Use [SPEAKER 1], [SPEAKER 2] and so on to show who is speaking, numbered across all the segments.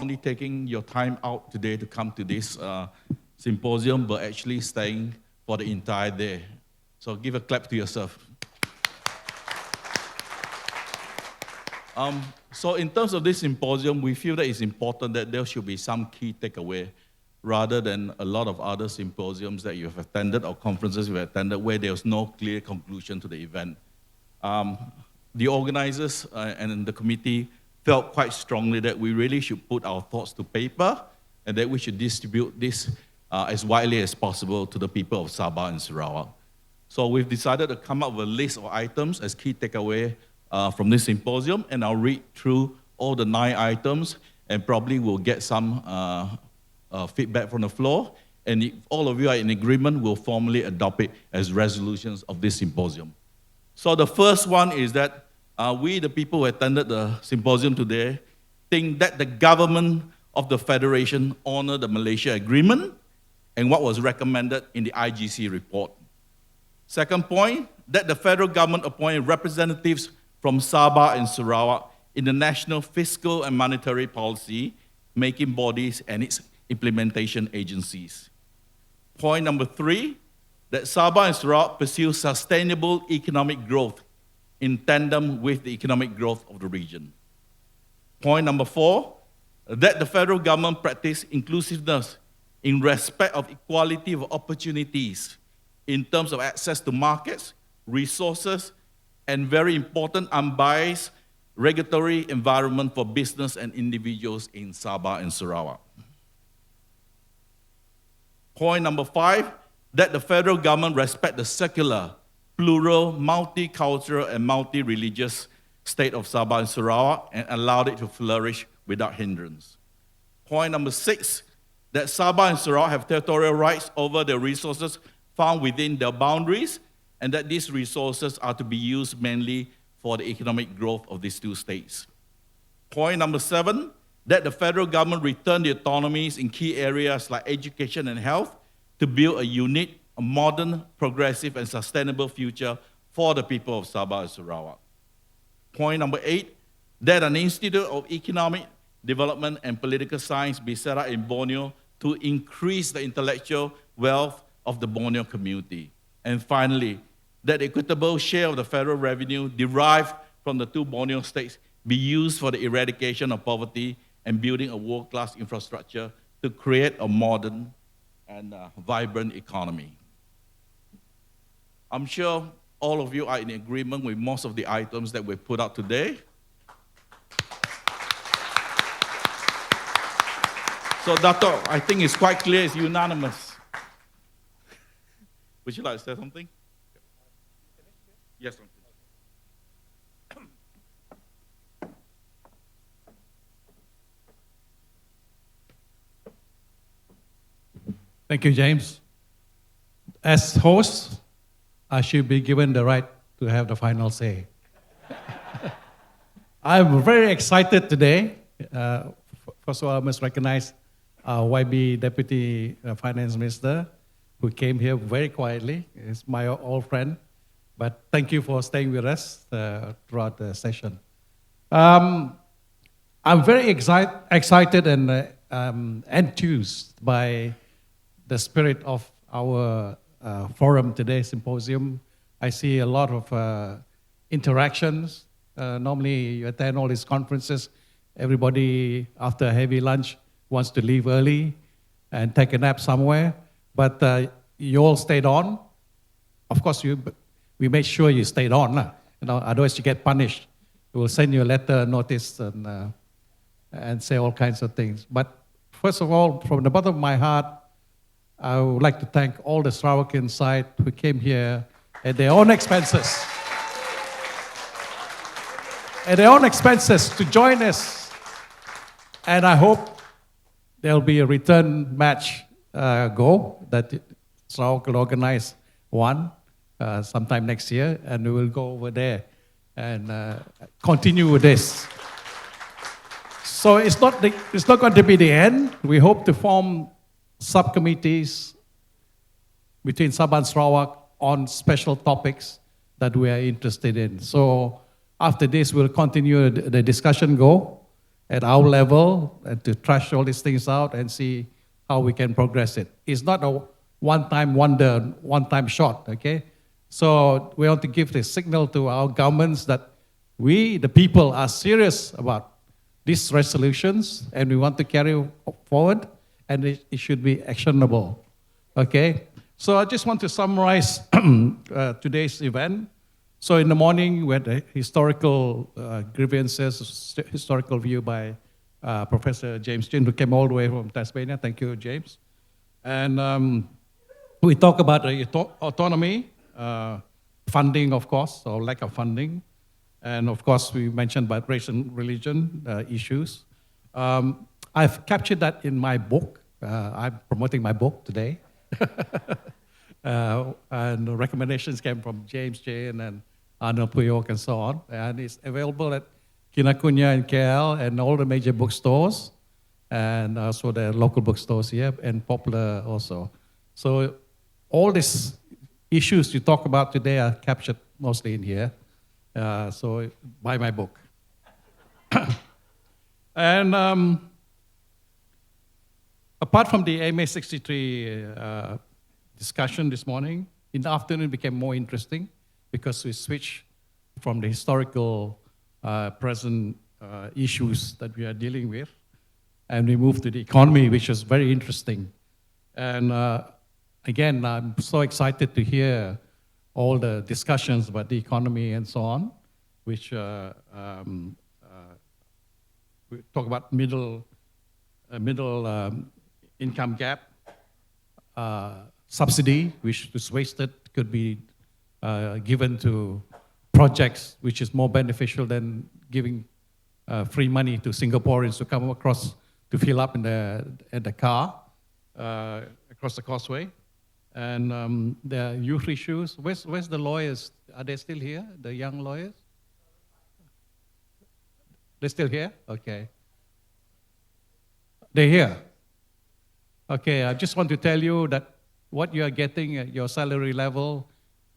[SPEAKER 1] only taking your time out today to come to this symposium, but actually staying for the entire day. So give a clap to yourself. So in terms of this symposium, we feel that it's important that there should be some key takeaway rather than a lot of other symposiums that you have attended or conferences you have attended where there's no clear conclusion to the event. The organizers and the committee felt quite strongly that we really should put our thoughts to paper and that we should distribute this as widely as possible to the people of Sabah and Sarawak. So we've decided to come up with a list of items as key takeaway from this symposium, and I'll read through all the 9 items and probably we'll get some feedback from the floor. And if all of you are in agreement, we'll formally adopt it as resolutions of this symposium. So the first one is that we, the people who attended the symposium today, think that the government of the Federation honor the Malaysia Agreement and what was recommended in the IGC report. Second point, that the federal government appointed representatives from Sabah and Sarawak in the National Fiscal and Monetary Policy making bodies and its implementation agencies. Point number 3, that Sabah and Sarawak pursue sustainable economic growth in tandem with the economic growth of the region. Point number 4, that the federal government practice inclusiveness in respect of equality of opportunities in terms of access to markets, resources, and very important, unbiased regulatory environment for business and individuals in Sabah and Sarawak. Point number 5, that the federal government respect the secular, plural, multicultural, and multi-religious state of Sabah and Sarawak and allowed it to flourish without hindrance. Point number 6, that Sabah and Sarawak have territorial rights over the resources found within their boundaries and that these resources are to be used mainly for the economic growth of these 2 states. Point number 7, that the federal government return the autonomies in key areas like education and health to build a unique, a modern, progressive, and sustainable future for the people of Sabah and Sarawak. Point number 8, that an Institute of Economic Development and Political Science be set up in Borneo to increase the intellectual wealth of the Borneo community. And finally, that equitable share of the federal revenue derived from the 2 Borneo states be used for the eradication of poverty and building a world-class infrastructure to create a modern and vibrant economy. I'm sure all of you are in agreement with most of the items that we put out today. So, Datuk, I think it's quite clear, it's unanimous. Would you like to say something? Yes,
[SPEAKER 2] Thank you, James. As host, I should be given the right to have the final say. I'm very excited today. First of all, I must recognize YB Deputy Finance Minister, who came here very quietly. He's my old friend. But thank you for staying with us throughout the session. I'm very excited and enthused by the spirit of our forum today, symposium. I see a lot of interactions. Normally, you attend all these conferences, everybody after a heavy lunch wants to leave early and take a nap somewhere, but you all stayed on. Of course, we made sure you stayed on, otherwise you get punished. We will send you a letter, notice, and say all kinds of things. But first of all, from the bottom of my heart, I would like to thank all the Sarawakian side who came here at their own expenses. At their own expenses to join us. And I hope there'll be a return match that Sarawak will organize one sometime next year, and we will go over there and continue with this. So it's not going to be the end. We hope to form subcommittees between Sabah and Sarawak on special topics that we are interested in. So after this, we'll continue the discussion go. at our level and to trash all these things out and see how we can progress it. It's not a one-time wonder, one-time shot, okay? So we want to give the signal to our governments that we, the people, are serious about these resolutions and we want to carry forward and it should be actionable, okay? So I just want to summarize today's event. So in the morning, we had a historical grievances, historical view by Professor James Chin, who came all the way from Tasmania. Thank you, James. And we talk about the autonomy, funding, of course, or lack of funding. And of course, we mentioned about race and religion issues. I've captured that in my book. I'm promoting my book today. And the recommendations came from James Chin and Arnold Puyok and so on. And it's available at Kinakunya in KL and all the major bookstores. And also the local bookstores here and Popular also. So all these issues you talk about today are captured mostly in here. So buy my book. And apart from the AMA 63 discussion this morning, in the afternoon became more interesting because we switched from the historical present issues that we are dealing with, and we moved to the economy, which was very interesting. And again, I'm so excited to hear all the discussions about the economy and so on, which we talk about middle income gap, subsidy, which is wasted, could be given to projects which is more beneficial than giving free money to Singaporeans to come across to fill up in the car across the causeway. And the youth issues. Where's the lawyers? Are they still here, the young lawyers? They're still here? Okay. They're here. Okay, I just want to tell you that what you are getting at your salary level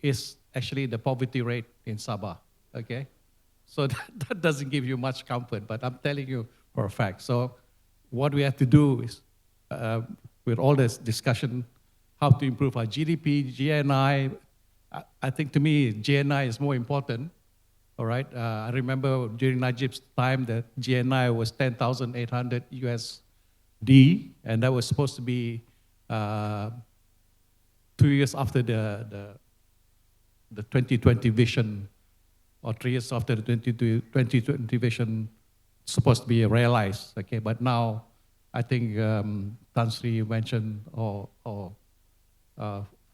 [SPEAKER 2] is actually the poverty rate in Sabah, okay? So that doesn't give you much comfort, but I'm telling you for a fact. So what we have to do is, with all this discussion, how to improve our GDP, GNI. I think to me, GNI is more important, all right? I remember during Najib's time that GNI was 10,800 USD, and that was supposed to be 2 years after the 2020 vision, or 3 years after the 2020 vision supposed to be realized, okay? But now, I think Tan Sri mentioned, or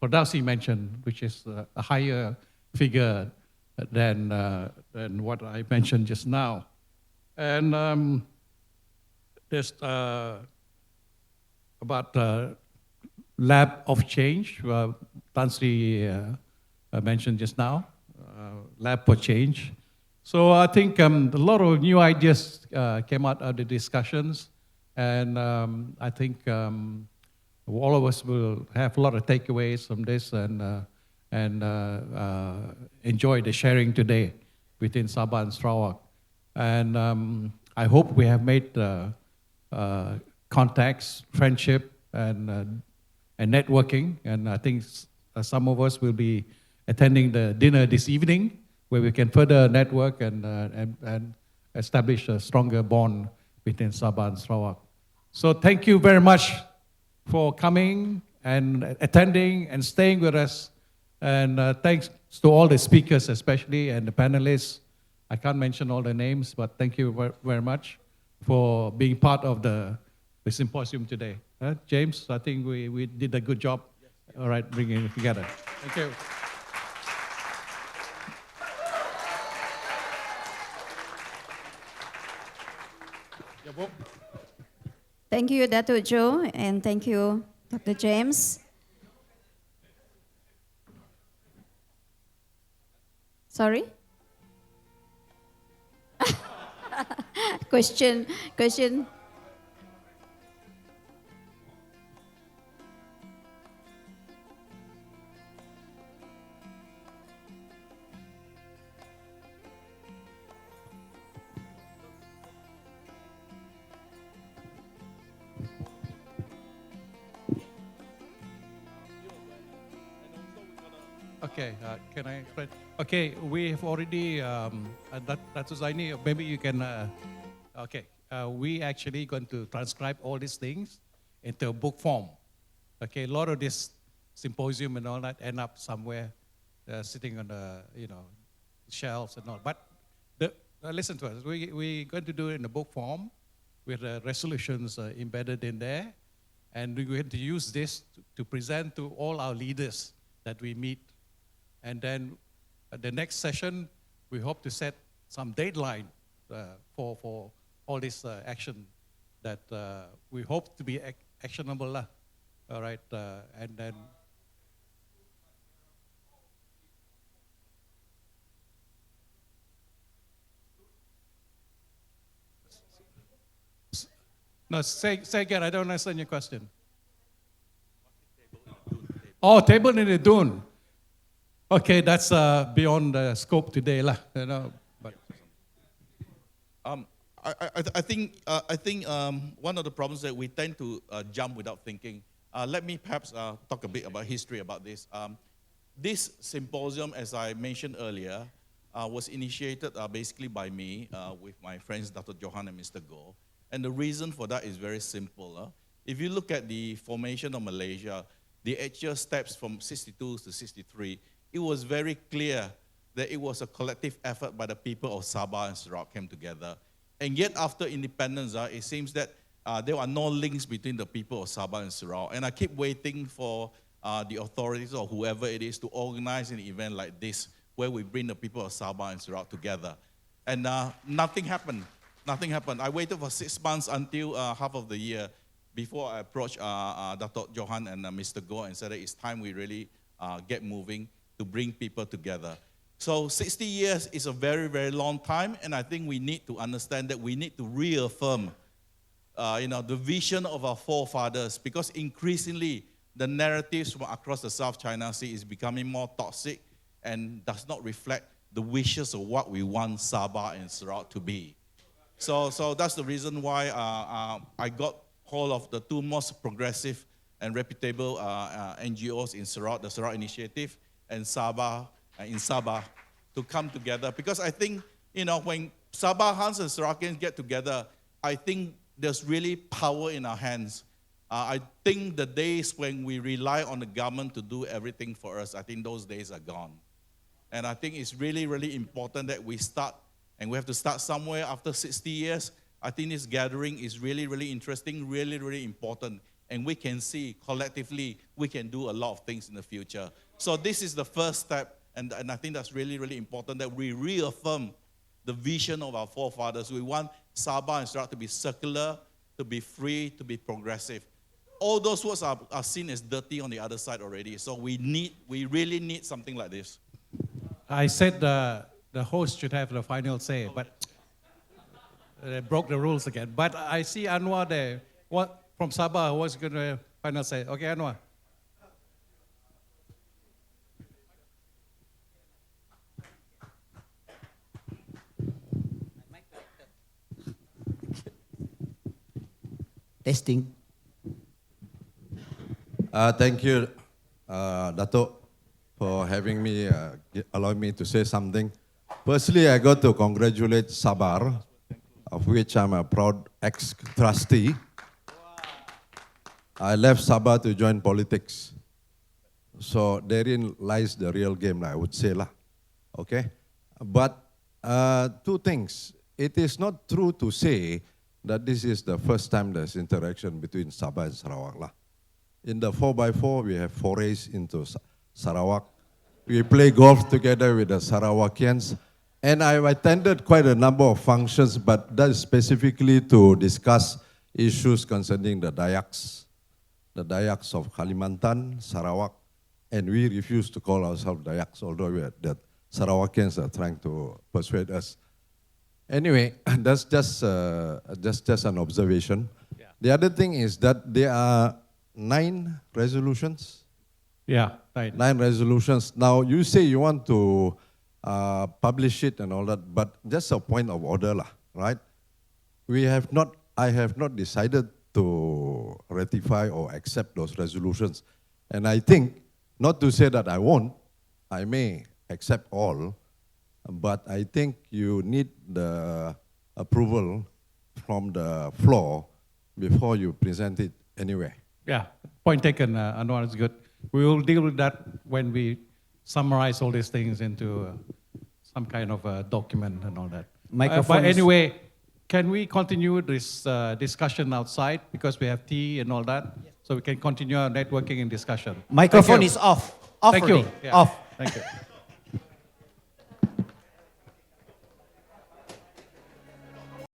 [SPEAKER 2] Ferdowsi mentioned, which is a higher figure than what I mentioned just now. And there's about lab of change, Tan Sri mentioned just now, lab for change. So I think a lot of new ideas came out of the discussions, and I think all of us will have a lot of takeaways from this and enjoy the sharing today within Sabah and Sarawak. And I hope we have made contacts, friendship, and networking. And I think some of us will be attending the dinner this evening, where we can further network and establish a stronger bond between Sabah and Sarawak. So thank you very much for coming and attending and staying with us. And thanks to all the speakers especially and the panelists. I can't mention all the names, but thank you very much for being part of the symposium today. James, I think we did a good job, all right, bringing it together. Thank you.
[SPEAKER 3] Thank you, Datuk Joe, and thank you, Dr. James. Sorry? Question.
[SPEAKER 2] Okay, can I explain? Okay, we have already, Dr. Zaini, maybe you can, okay. We actually going to transcribe all these things into a book form. Okay, a lot of this symposium and all that end up somewhere sitting on the, shelves and all. But listen to us, we're going to do it in a book form with resolutions embedded in there. And we're going to use this to present to all our leaders that we meet. And then at the next session, we hope to set some deadline for all this action that we hope to be actionable. All right, and then. No, say again, I don't understand your question. Oh, table in the dune. Okay, that's beyond the scope today, lah. But.
[SPEAKER 1] I think one of the problems that we tend to jump without thinking. Let me perhaps talk a bit about history about this. This symposium, as I mentioned earlier, was initiated basically by me with my friends Dr. Johan and Mr. Goh. And the reason for that is very simple. If you look at the formation of Malaysia, the actual steps from 62 to 63, it was very clear that it was a collective effort by the people of Sabah and Sarawak came together. And yet after independence, it seems that there are no links between the people of Sabah and Sarawak. And I keep waiting for the authorities or whoever it is to organize an event like this where we bring the people of Sabah and Sarawak together. And nothing happened. Nothing happened. I waited for 6 months until half of the year before I approached Datuk Johan and Mr. Goh and said that it's time we really get moving to bring people together. So 60 years is a very, very long time, and I think we need to understand that we need to reaffirm the vision of our forefathers, because increasingly the narratives from across the South China Sea is becoming more toxic and does not reflect the wishes of what we want Sabah and Sarawak to be. So that's the reason why I got hold of the two most progressive and reputable NGOs in Sarawak, the Sarawak Initiative and Sabah, in Sabah, to come together. Because I think, when Sabahans and Sarawakians get together, I think there's really power in our hands. I think the days when we rely on the government to do everything for us, I think those days are gone. And I think it's really, really important that we start. And we have to start somewhere after 60 years. I think this gathering is really, really interesting, really, really important. And we can see collectively we can do a lot of things in the future. So this is the first step. And I think that's really, really important that we reaffirm the vision of our forefathers. We want Sabah and Sarawak to be circular, to be free, to be progressive. All those words are seen as dirty on the other side already. So we really need something like this.
[SPEAKER 2] I said the host should have the final say, but they broke the rules again. But I see Anwar there. What from Sabah? What's going to final say? Okay, Anwar.
[SPEAKER 4] Testing.
[SPEAKER 5] Thank you, Datuk, for having me, allowing me to say something. Firstly, I got to congratulate Sabah, of which I'm a proud ex-trustee. I left Sabah to join politics. So therein lies the real game, I would say. Okay? But two things. It is not true to say that this is the first time there's interaction between Sabah and Sarawak. In the 4x4, we have forays into Sarawak. We play golf together with the Sarawakians. And I've attended quite a number of functions, but that is specifically to discuss issues concerning the Dayaks of Kalimantan, Sarawak, and we refuse to call ourselves Dayaks, although the Sarawakians are trying to persuade us. Anyway, that's just an observation. Yeah. The other thing is that there are 9 resolutions.
[SPEAKER 2] Yeah,
[SPEAKER 5] 9 resolutions. Now, you say you want to publish it and all that, but just a point of order, right? I have not decided to ratify or accept those resolutions. And I think, not to say that I won't, I may accept all, but I think you need the approval from the floor before you present it anyway.
[SPEAKER 2] Yeah, point taken, Anwar, is good. We will deal with that when we summarize all these things into some kind of a document and all that.
[SPEAKER 4] Microphone
[SPEAKER 2] But
[SPEAKER 4] is-
[SPEAKER 2] anyway, can we continue this discussion outside because we have tea and all that? So we can continue our networking and discussion.
[SPEAKER 4] Microphone
[SPEAKER 2] Thank you.
[SPEAKER 4] is off. Off
[SPEAKER 2] Thank you.
[SPEAKER 4] already.
[SPEAKER 2] Yeah.
[SPEAKER 4] Off.
[SPEAKER 2] Thank you.